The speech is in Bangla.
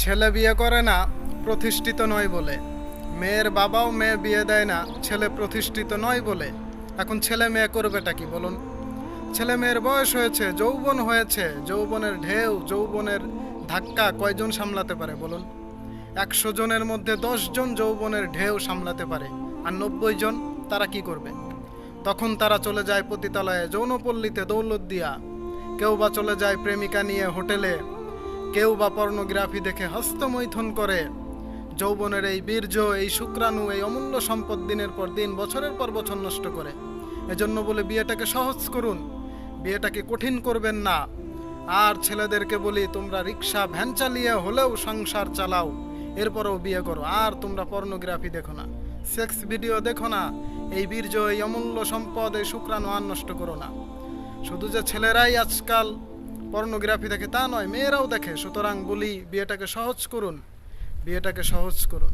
ছেলে বিয়ে করে না প্রতিষ্ঠিত নয় বলে, মেয়ের বাবাও মেয়ে বিয়ে দেয় না ছেলে প্রতিষ্ঠিত নয় বলে। এখন ছেলে মেয়ে করবেটা কি বলুন? ছেলে মেয়ের বয়স হয়েছে, যৌবন হয়েছে, যৌবনের ঢেউ, যৌবনের ধাক্কা কয়জন সামলাতে পারে বলুন? 100 জনের মধ্যে 10 জন যৌবনের ঢেউ সামলাতে পারে, আর 90 জন তারা কি করবে? তখন তারা চলে যায় পতিতালয়ে, যৌনপল্লীতে দৌলত দিয়া। কেউ বা চলে যায় প্রেমিকা নিয়ে হোটেলে, কেউ বা পর্নোগ্রাফি দেখে হস্তমৈথুন করে। যৌবনের এই বীর্য, এই শুক্রাণু, এই অমূল্য সম্পদ দিনের পর দিন, বছরের পর বছর নষ্ট করে। এজন্য বলে বিয়েটাকে সহজ করুন, বিয়েটাকে কঠিন করবেন না। আর ছেলেদেরকে বলি, তোমরা রিক্সা ভ্যান চালিয়ে হলেও সংসার চালাও, এরপরেও বিয়ে করো। আর তোমরা পর্নোগ্রাফি দেখো না, সেক্স ভিডিও দেখো না। এই বীর্য, এই অমূল্য সম্পদ, এই শুক্রাণু আর নষ্ট করো না। শুধু যে ছেলেরাই আজকাল পর্নোগ্রাফি দেখে তা নয়, মেয়েরাও দেখে। সুতরাং বলি, বিয়েটাকে সহজ করুন, বিয়েটাকে সহজ করুন।